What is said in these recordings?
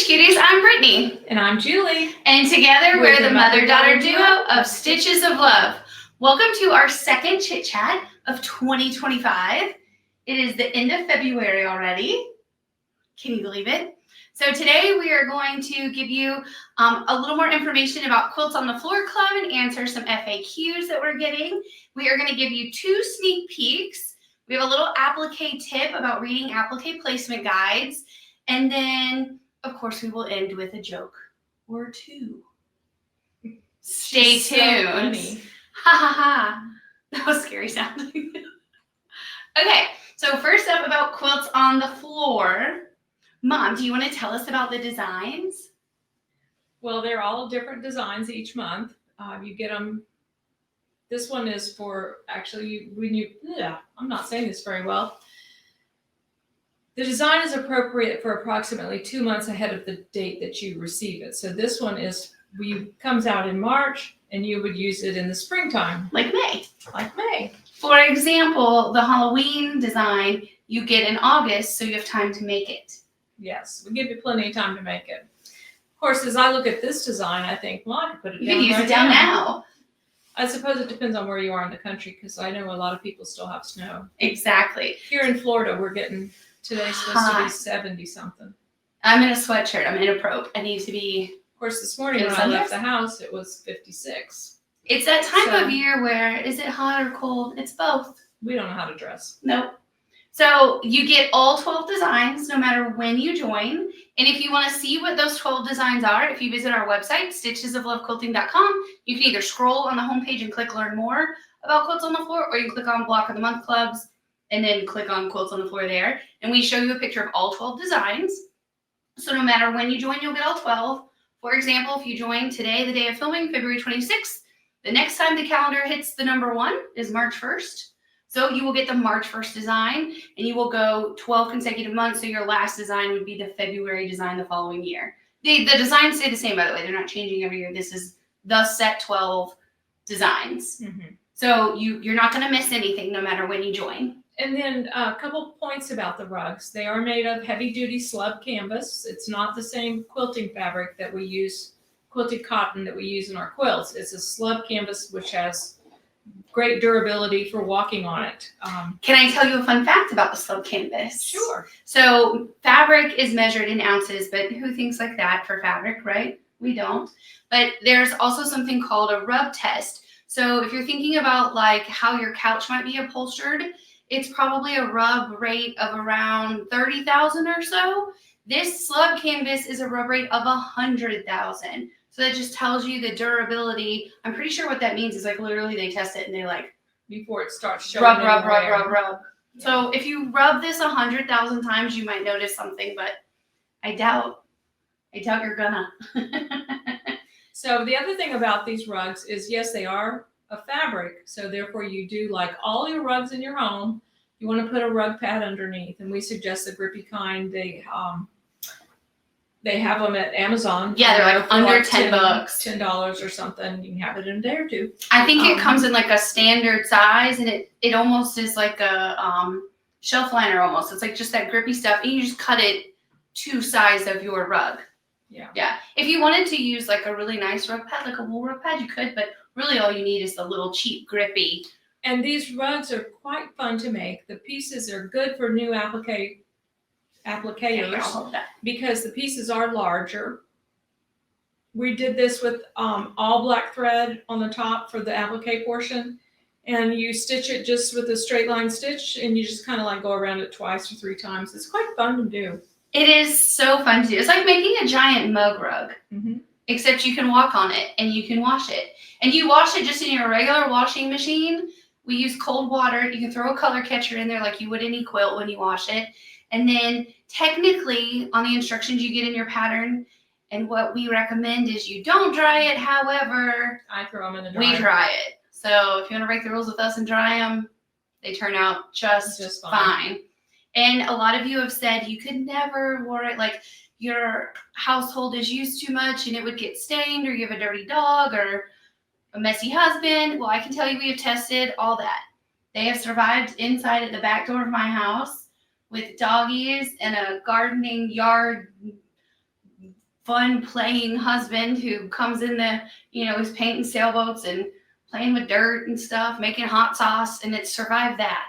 Stitch Cuties, I'm Brittany. And I'm Julie. And together we're the mother-daughter duo of Stitches of Love. Welcome to our second Chit Chat of 2025. It is the end of February already. Can you believe it? So today we are going to give you a little more information about Quilts on the Floor Club and answer some FAQs that we're getting. We are going to give you 2 sneak peeks. We have a little applique tip about reading applique placement guides. And then, of course, we will end with a joke or 2. Stay tuned. So Ha ha ha. That was scary sounding. Okay, so first up about quilts on the floor. Mom, do you want to tell us about the designs? Well, they're all different designs each month. You get them. This one is for actually I'm not saying this very well. The design is appropriate for approximately 2 months ahead of the date that you receive it. So this one comes out in March, and you would use it in the springtime. Like May. Like May. For example, the Halloween design you get in August, so you have time to make it. Yes, we give you plenty of time to make it. Of course, as I look at this design, I think, well, I could put it down. You can use it down now. I suppose it depends on where you are in the country, because I know a lot of people still have snow. Exactly. Here in Florida, we're getting, today's supposed to be 70 something. I'm in a sweatshirt. I'm in a probe. I need to be. Of course, this morning when I left the house, it was 56. It's that time of year where, is it hot or cold? It's both. We don't know how to dress. Nope. So you get all 12 designs no matter when you join. And if you want to see what those 12 designs are, if you visit our website, stitchesoflovequilting.com, you can either scroll on the homepage and click Learn More about Quilts on the Floor, or you can click on Block of the Month Clubs and then click on Quilts on the Floor there. And we show you a picture of all 12 designs. So no matter when you join, you'll get all 12. For example, if you join today, the day of filming, February 26th, the next time the calendar hits the number 1 is March 1st. So you will get the March 1st design, and you will go 12 consecutive months. So your last design would be the February design the following year. The designs stay the same, by the way. They're not changing every year. This is the set 12 designs. Mm-hmm. So you're not going to miss anything no matter when you join. And then a couple points about the rugs. They are made of heavy-duty slub canvas. It's not the same quilting fabric that we use, quilted cotton that we use in our quilts. It's a slub canvas which has great durability for walking on it. Can I tell you a fun fact about the slub canvas? Sure. So fabric is measured in ounces, but who thinks like that for fabric, right? We don't. But there's also something called a rub test. So if you're thinking about like how your couch might be upholstered, it's probably a rub rate of around 30,000 or so. This slub canvas is a rub rate of 100,000. So that just tells you the durability. I'm pretty sure what that means is like literally they test it and they like before it starts showing. Rub. Yeah. So if you rub this 100,000 times, you might notice something, but I doubt you're gonna. So the other thing about these rugs is, yes, they are a fabric. So therefore you do, like all your rugs in your home, you want to put a rug pad underneath, and we suggest the grippy kind. They have them at Amazon. Yeah, they're like under $10. $10 or something. You can have it in a day or two. I think it comes in like a standard size, and it almost is like a shelf liner almost. It's like just that grippy stuff, and you just cut it to size of your rug. Yeah. Yeah. If you wanted to use like a really nice rug pad, like a wool rug pad, you could, but really all you need is the little cheap grippy. And these rugs are quite fun to make. The pieces are good for new appliqueurs because the pieces are larger. We did this with all black thread on the top for the applique portion, and you stitch it just with a straight line stitch, and you just kind of like go around it twice or 3 times. It's quite fun to do. It is so fun to do. It's like making a giant mug rug, except you can walk on it and you can wash it. And you wash it just in your regular washing machine. We use cold water. You can throw a color catcher in there like you would any quilt when you wash it. And then technically on the instructions you get in your pattern, and what we recommend is you don't dry it. However, I throw them in the dryer. We dry it. So if you want to break the rules with us and dry them, they turn out just fine. And a lot of you have said you could never wear it, like your household is used too much and it would get stained, or you have a dirty dog or a messy husband. Well, I can tell you we have tested all that. They have survived inside at the back door of my house with doggies and a gardening yard fun playing husband who comes in is painting sailboats and playing with dirt and stuff, making hot sauce, and it survived that.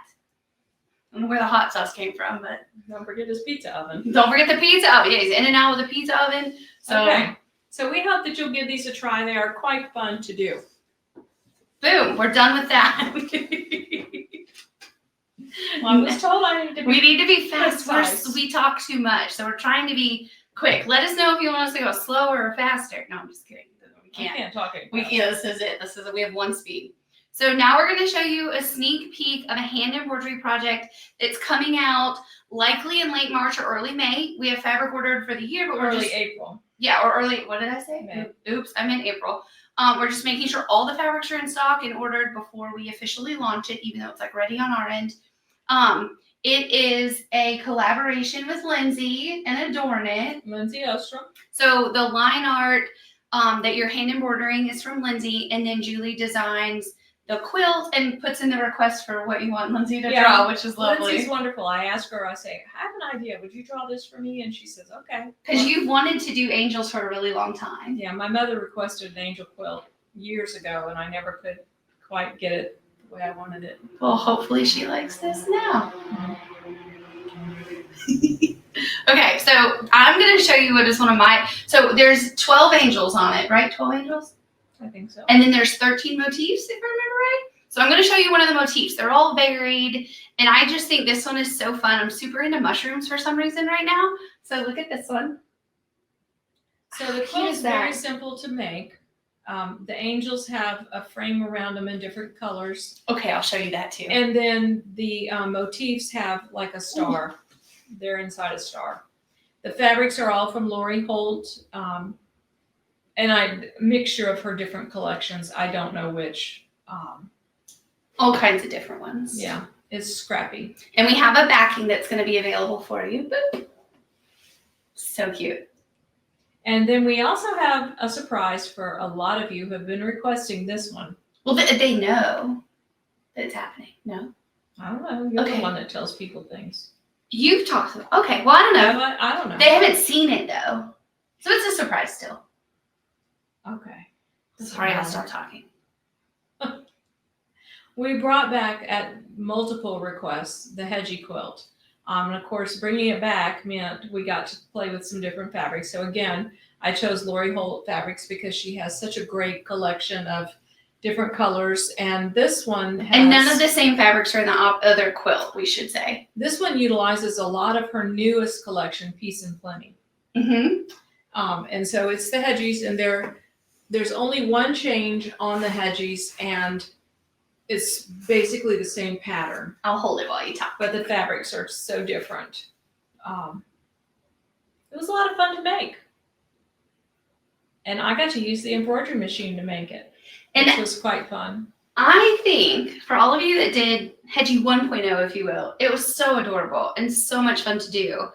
I don't know where the hot sauce came from, but Don't forget his pizza oven. don't forget the pizza oven. Yeah, he's in and out with the pizza oven. So Okay. So we hope that you'll give these a try. They are quite fun to do. boom, we're done with that. Well, I was told I need to be. We need to be fast. concise. We talk too much, so we're trying to be quick. Let us know if you want us to go slower or faster. No, I'm just kidding. We I can't. can't talk anymore. This is it. We have one speed. So now we're going to show you a sneak peek of a hand embroidery project that's coming out likely in late March or early May. We have fabric ordered for the year, but we're Early just April. or early. What did I say? May. Oops, I meant April. We're just making sure all the fabrics are in stock and ordered before we officially launch it, even though it's like ready on our end. It is a collaboration with Lindsay and Adornit. Lindsay Ostrom. So the line art that you're hand embroidering is from Lindsay, and then Julie designs the quilt and puts in the request for what you want Lindsay to draw, which is lovely. Lindsay's wonderful. I asked her, I say, I have an idea. Would you draw this for me? And she says, okay. Because you've wanted to do angels for a really long time. Yeah, my mother requested an angel quilt years ago, and I never could quite get it the way I wanted it. Well, hopefully she likes this now. Okay, so I'm going to show you what is one of my. So there's 12 angels on it, right? 12 angels? I think so. And then there's 13 motifs, if I remember right. So I'm going to show you one of the motifs. They're all varied, and I just think this one is so fun. I'm super into mushrooms for some reason right now. So look at this one. So the quilt is very simple to make. The angels have a frame around them in different colors. Okay, I'll show you that too. And then the motifs have like a star. They're inside a star. The fabrics are all from Lori Holt. And a mixture of her different collections. I don't know which. All kinds of different ones. Yeah, it's scrappy. And we have a backing that's going to be available for you. Boop. So cute. And then we also have a surprise for a lot of you who have been requesting this one. Well, they know that it's happening. No? I don't know. You're Okay. the one that tells people things. You've talked about. Okay, well, I don't know. I don't know. They haven't seen it though. So it's a surprise still. Okay. Sorry, I'll stop talking. We brought back at multiple requests the Hedgie quilt. And of course, bringing it back meant we got to play with some different fabrics. So again, I chose Lori Holt fabrics because she has such a great collection of different colors. And this one has... And none of the same fabrics are in the other quilt, we should say. This one utilizes a lot of her newest collection, Peace and Plenty. Mm-hmm. And so it's the Hedgies, and there's only one change on the Hedgies, and it's basically the same pattern, I'll hold it while you talk. but the fabrics are so different. It was a lot of fun to make. And I got to use the embroidery machine to make it, And which was quite fun. I think for all of you that did Hedgie 1.0, if you will, it was so adorable and so much fun to do.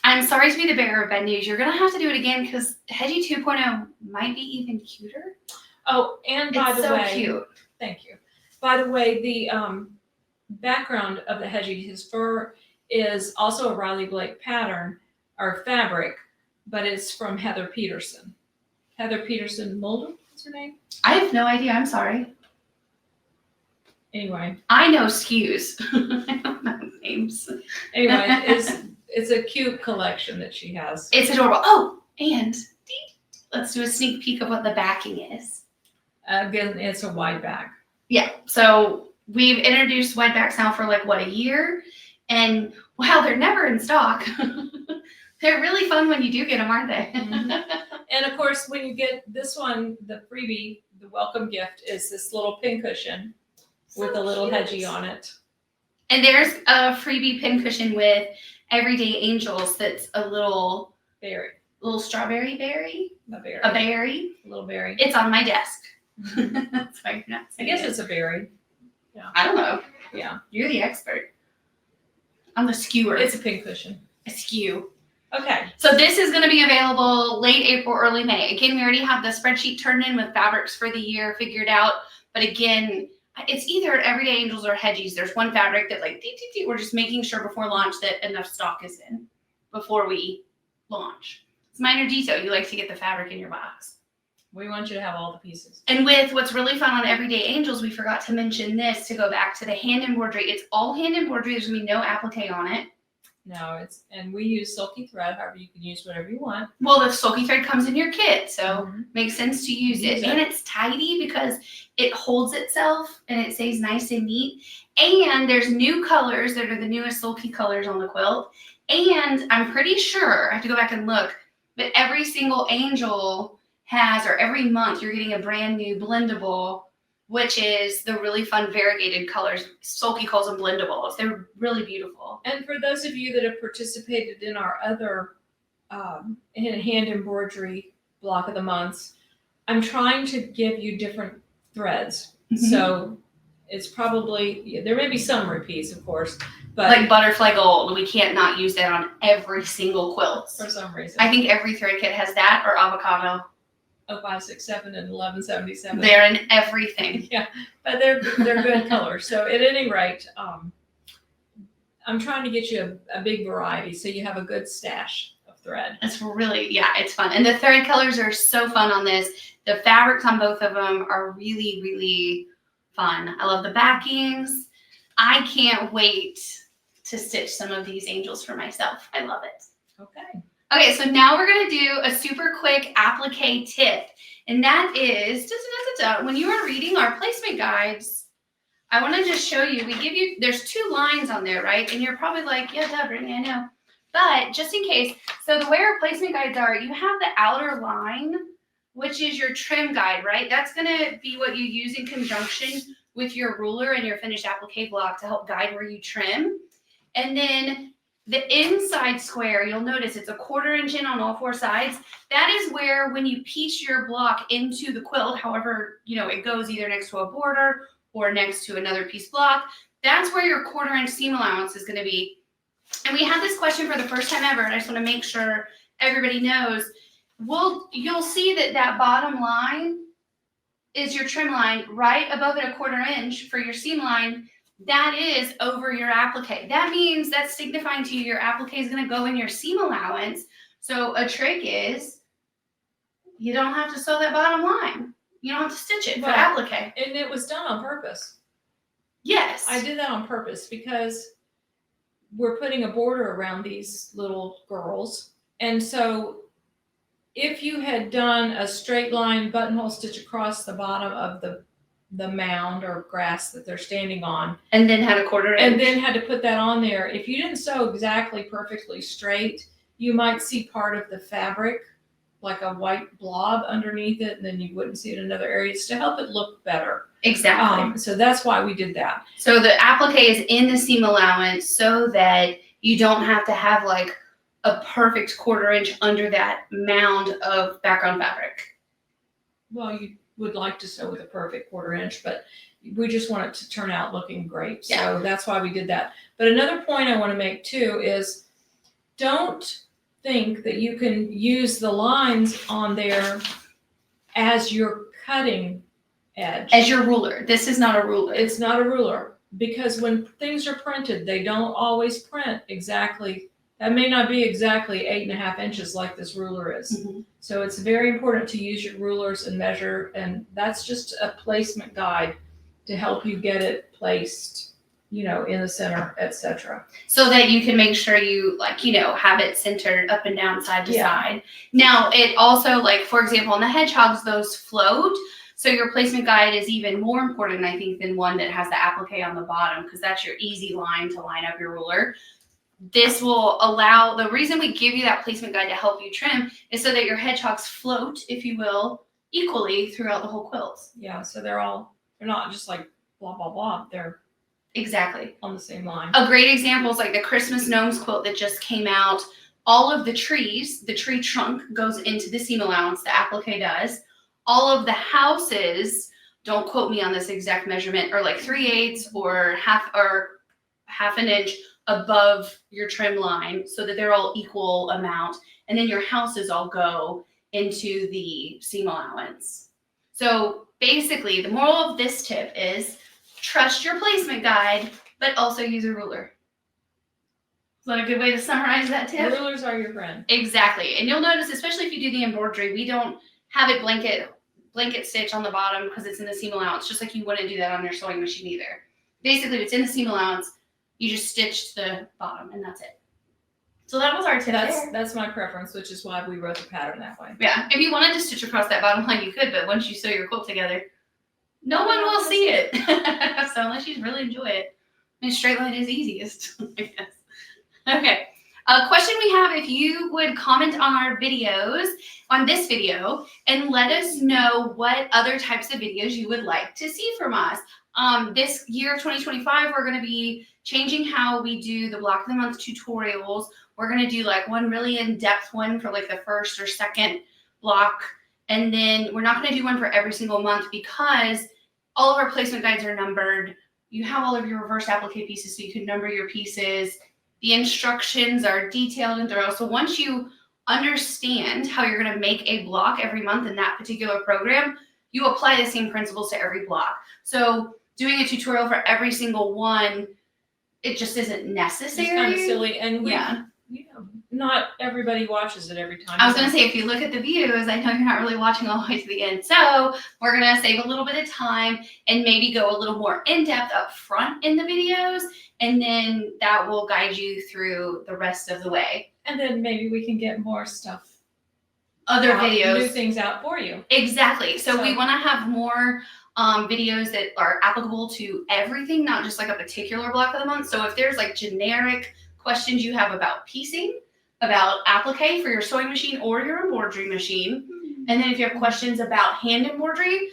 I'm sorry to be the bearer of bad news. You're going to have to do it again because Hedgie 2.0 might be even cuter. Oh, and by It's the so way, cute. thank you. By the way, the background of the Hedgie, his fur is also a Riley Blake pattern or fabric, but it's from Heather Peterson. Heather Peterson Mulder, what's her name? I have no idea. I'm sorry. Anyway, I know SKUs. I don't know names. anyway, it's a cute collection that she has. It's adorable. Oh, and let's do a sneak peek of what the backing is. Again, it's a wide back. Yeah. So we've introduced wide backs now for like, what, a year? And wow, they're never in stock. They're really fun when you do get them, aren't they? Mhm. And of course, when you get this one, the freebie, the welcome gift is this little pincushion with a little cute. Hedgie on it. And there's a freebie pincushion with Everyday Angels that's a little strawberry berry, A berry. a berry. A little berry. It's on my desk. Mhm. That's why you're not I seeing guess it. it's a berry. I don't know. Yeah. You're the expert. I'm the skewer. It's a pincushion. a skew. Okay. So this is going to be available late April, early May. Again, we already have the spreadsheet turned in with fabrics for the year figured out. But again, it's either Everyday Angels or Hedgies. There's one fabric that we're just making sure before launch that enough stock is in before we launch. It's minor detail. You like to get the fabric in your box. We want you to have all the pieces. And with what's really fun on Everyday Angels, we forgot to mention this to go back to the hand embroidery. It's all hand embroidery. There's going to be no applique on it. No, and we use silky thread. However, you can use whatever you want. Well, the silky thread comes in your kit, so makes sense to use it. And it's tidy because it holds itself and it stays nice and neat. And there's new colors that are the newest silky colors on the quilt. And I'm pretty sure, I have to go back and look, but every single angel has, or every month, you're getting a brand new blendable, which is the really fun variegated colors. Sulky calls them blendables. They're really beautiful. And for those of you that have participated in our other hand embroidery block of the months, I'm trying to give you different threads. Mm-hmm. So it's probably, there may be some repeats, of course, but like butterfly gold, we can't not use that on every single quilt. For some reason. I think every thread kit has that, or avocado. 0567 and 1177. They're in everything. Yeah, but they're good colors. So at any rate, I'm trying to get you a big variety so you have a good stash of thread. It's really, yeah, it's fun. And the thread colors are so fun on this. The fabrics on both of them are really, really fun. I love the backings. I can't wait to stitch some of these angels for myself. I love it. Okay. Okay, so now we're going to do a super quick applique tip. And that is, when you are reading our placement guides, I want to just show you, we give you, there's 2 lines on there, right? And you're probably like, yeah, duh, Brittany, I know. But just in case, so the way our placement guides are, you have the outer line, which is your trim guide, right? That's going to be what you use in conjunction with your ruler and your finished applique block to help guide where you trim. And then the inside square, you'll notice it's a 1/4 inch in on all 4 sides. That is where when you piece your block into the quilt, however, it goes either next to a border or next to another piece block, that's where your 1/4 inch seam allowance is going to be. And we had this question for the first time ever, and I just want to make sure everybody knows. You'll see that bottom line is your trim line, right above it a 1/4 inch for your seam line. That is over your applique. That means that's signifying to you your applique is going to go in your seam allowance. So a trick is you don't have to sew that bottom line. You don't have to stitch it for applique. And it was done on purpose. Yes. I did that on purpose because we're putting a border around these little girls. And so if you had done a straight line buttonhole stitch across the bottom of the mound or grass that they're standing on, and then had a 1/4 inch, and then had to put that on there, if you didn't sew exactly perfectly straight, you might see part of the fabric, like a white blob underneath it, and then you wouldn't see it in other areas to help it look better. Exactly. So that's why we did that. So the applique is in the seam allowance so that you don't have to have like a perfect 1/4 inch under that mound of background fabric. Well, you would like to sew with a perfect 1/4 inch, but we just want it to turn out looking great. So that's why we did that. But another point I want to make too is don't think that you can use the lines on there as your cutting edge. As your ruler. This is not a ruler. It's not a ruler, because when things are printed, they don't always print exactly. That may not be exactly 8.5 inches like this ruler is. Mm-hmm. So it's very important to use your rulers and measure, and that's just a placement guide to help you get it placed, in the center, etc. So that you can make sure you have it centered up and down, side to side. Now it also, for example, on the hedgehogs, those float. So your placement guide is even more important, I think, than one that has the applique on the bottom, because that's your easy line to line up your ruler. This will allow, the reason we give you that placement guide to help you trim is so that your hedgehogs float, if you will, equally throughout the whole quilt. Yeah, so they're not just like blah, blah, blah. They're exactly on the same line. A great example is like the Christmas gnomes quilt that just came out. All of the trees, the tree trunk goes into the seam allowance, the applique does. All of the houses, don't quote me on this exact measurement, are like 3/8 or half an inch above your trim line, so that they're all equal amount. And then your houses all go into the seam allowance. So basically, the moral of this tip is trust your placement guide, but also use a ruler. Is that a good way to summarize that tip? Rulers are your friend. Exactly. And you'll notice, especially if you do the embroidery, we don't have it blanket stitch on the bottom because it's in the seam allowance, just like you wouldn't do that on your sewing machine either. Basically, if it's in the seam allowance, you just stitch the bottom and that's it. So that was our tip. That's my preference, which is why we wrote the pattern that way. Yeah. If you wanted to stitch across that bottom line, you could, but once you sew your quilt together, no one will see it. So unless you really enjoy it, I mean, straight line is easiest, I guess. Okay. A question we have, if you would comment on our videos, on this video, and let us know what other types of videos you would like to see from us. This year, 2025, we're going to be changing how we do the block of the month tutorials. We're going to do like one really in-depth one for like the first or second block. And then we're not going to do one for every single month because all of our placement guides are numbered. You have all of your reverse applique pieces so you can number your pieces. The instructions are detailed and thorough. So once you understand how you're going to make a block every month in that particular program, you apply the same principles to every block. So doing a tutorial for every single one, it just isn't necessary. It's kind of silly. And yeah. You know, not everybody watches it every time. I was going to say, if you look at the views, I know you're not really watching all the way to the end. So we're going to save a little bit of time and maybe go a little more in-depth up front in the videos. And then that will guide you through the rest of the way. And then maybe we can get more stuff. Other videos. New things out for you. Exactly. So we want to have more videos that are applicable to everything, not just like a particular block of the month. So if there's like generic questions you have about piecing, about applique for your sewing machine or your embroidery machine, and then if you have questions about hand embroidery,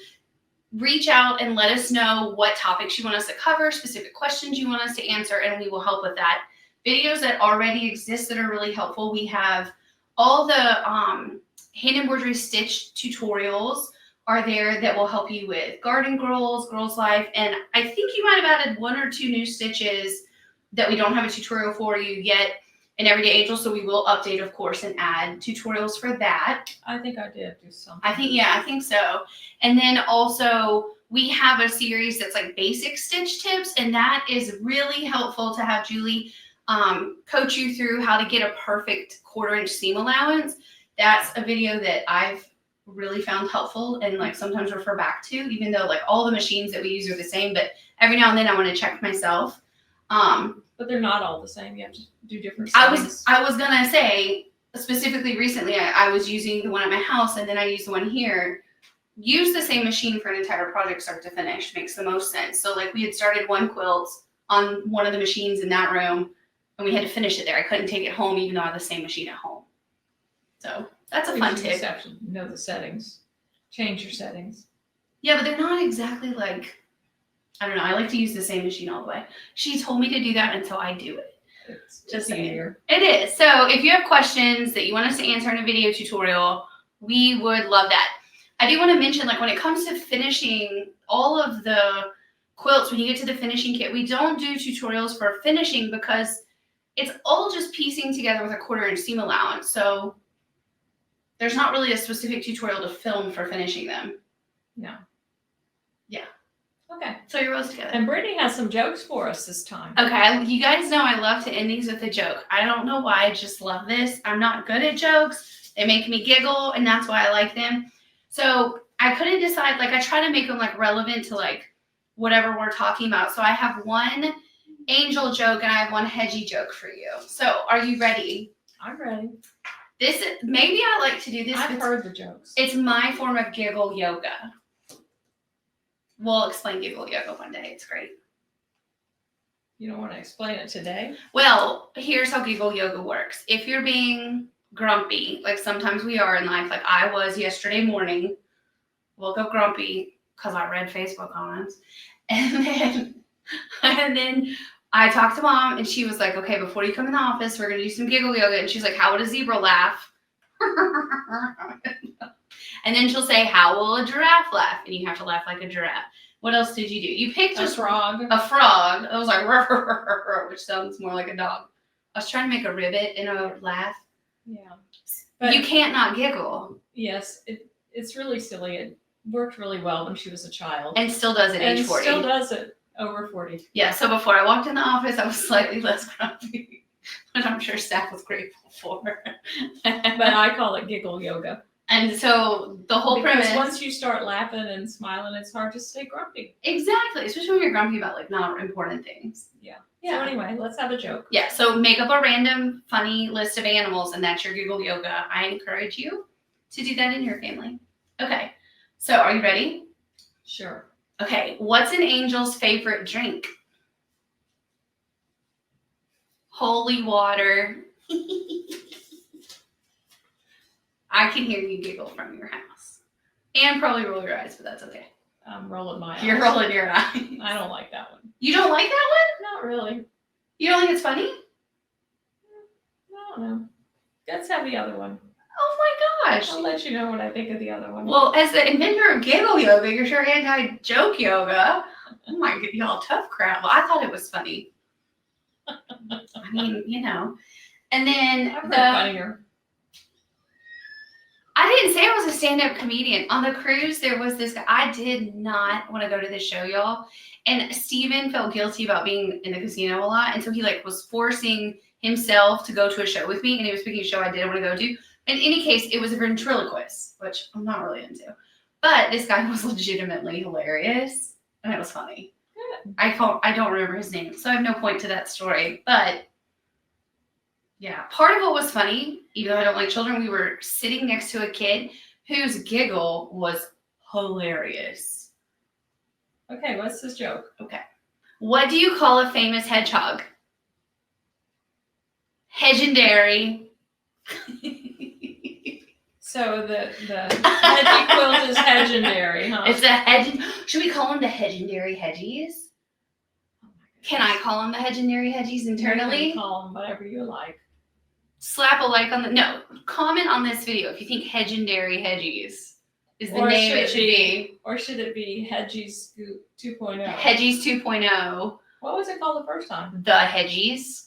reach out and let us know what topics you want us to cover, specific questions you want us to answer, and we will help with that. Videos that already exist that are really helpful, we have all the hand embroidery stitch tutorials are there that will help you with garden girls life, and I think you might have added 1 or 2 new stitches that we don't have a tutorial for you yet in Everyday Angel, so we will update, of course, and add tutorials for that. I think I did do something. I think so. And then also we have a series that's like basic stitch tips, and that is really helpful to have Julie coach you through how to get a perfect 1/4 inch seam allowance. That's a video that I've really found helpful and like sometimes refer back to, even though like all the machines that we use are the same, but every now and then I want to check myself. But they're not all the same. You have to do different settings. I was gonna say, specifically recently, I was using the one at my house and then I used the one here. Use the same machine for an entire project start to finish makes the most sense. So like we had started one quilt on one of the machines in that room and we had to finish it there. I couldn't take it home even though I had the same machine at home. So that's a fun tip. Know the settings. Change your settings. Yeah, but they're not exactly like, I don't know. I like to use the same machine all the way. She told me to do that, and so I do it. It's just easier. It is. So if you have questions that you want us to answer in a video tutorial, we would love that. I do want to mention, like when it comes to finishing all of the quilts, when you get to the finishing kit, we don't do tutorials for finishing because it's all just piecing together with a 1/4 inch seam allowance. So there's not really a specific tutorial to film for finishing them. No. Yeah. Okay. So your rows together. And Brittany has some jokes for us this time. Okay, you guys know I love to end these with a joke. I don't know why, I just love this. I'm not good at jokes. They make me giggle, and that's why I like them. So I couldn't decide, like I try to make them like relevant to like whatever we're talking about. So I have one angel joke and I have one hedgie joke for you. So are you ready? I'm ready. This is, maybe I like to do this. I've heard the jokes. It's my form of giggle yoga. We'll explain giggle yoga one day. It's great. You don't want to explain it today? Well, here's how giggle yoga works. If you're being grumpy, like sometimes we are in life, like I was yesterday morning, woke up grumpy because I read Facebook comments. And then I talked to Mom and she was like, okay, before you come in the office, we're going to do some giggle yoga. And she's like, how would a zebra laugh? And then she'll say, how will a giraffe laugh? And you have to laugh like a giraffe. What else did you do? You picked a frog. A frog. I was like, which sounds more like a dog. I was trying to make a ribbit in a laugh. Yeah. But you can't not giggle. Yes, it's really silly. It worked really well when she was a child. And still does at age 40. Still does it over 40. Yeah, so before I walked in the office, I was slightly less grumpy. which I'm sure staff was grateful for. But I call it giggle yoga. And so the whole Because premise. once you start laughing and smiling, it's hard to stay grumpy. Exactly, especially when you're grumpy about like not important things. Yeah. Yeah. So anyway, let's have a joke. Yeah, so make up a random funny list of animals and that's your giggle yoga. I encourage you to do that in your family. Okay, so are you ready? Sure. Okay, what's an angel's favorite drink? Holy water. I can hear you giggle from your house. And probably roll your eyes, but that's okay. I'm rolling my eyes. You're rolling your eyes. I don't like that one. You don't like that Not really. one? You don't think it's funny? I don't know. Let's have the other one. Oh my gosh. I'll let you know what I think of the other one. Well, as the inventor of giggle yoga, you're sure anti-joke yoga. Oh my god, y'all tough crap. Well, I thought it was funny. I mean, you know. And then I've heard funnier. I didn't say I was a stand-up comedian. On the cruise, there was this guy. I did not want to go to this show, y'all. And Steven felt guilty about being in the casino a lot. And so he like was forcing himself to go to a show with me. And he was picking a show I didn't want to go to. In any case, it was a ventriloquist, which I'm not really into. But this guy was legitimately hilarious. And it was funny. Good. I don't remember his name. So I have no point to that story. But yeah, part of what was funny, even though I don't like children, we were sitting next to a kid whose giggle was hilarious. Okay, what's this joke? Okay. What do you call a famous hedgehog? Hedgendary. So the Hedgie quilt is Hedgendary, huh? It's a hedge. Should we call them the Hedgendary Hedgies? Oh my goodness. Can I call them the Hedgendary Hedgies internally? You can call them whatever you like. Slap a like on the no. Comment on this video if you think Hedgendary Hedgies is the name it should be. Or should it be Hedgies 2.0? Hedgies 2.0. What was it called the first time? The Hedgies.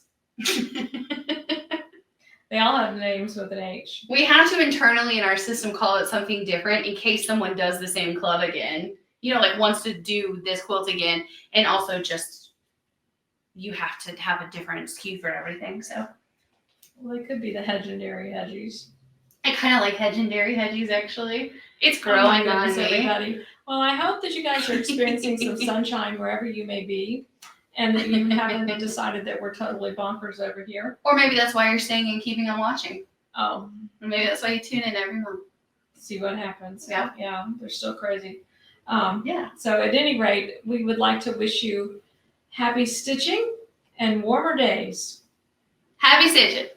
They all have names with an H. We have to internally in our system call it something different in case someone does the same club again. You know, like wants to do this quilt again, and also just you have to have a different SKU for everything. So, Well, they could be the Hedgendary Hedgies. I kind of like Hedgendary Hedgies actually. It's Oh my growing on goodness, me. everybody. Well, I hope that you guys are experiencing some sunshine wherever you may be, and that you haven't decided that we're totally bonkers over here. Or maybe that's why you're staying and keeping on watching. Oh, Or maybe that's why you tune in every month. see what happens. Yeah. Yeah, they're still crazy. Yeah. So at any rate, we would like to wish you happy stitching and warmer days. Happy stitching.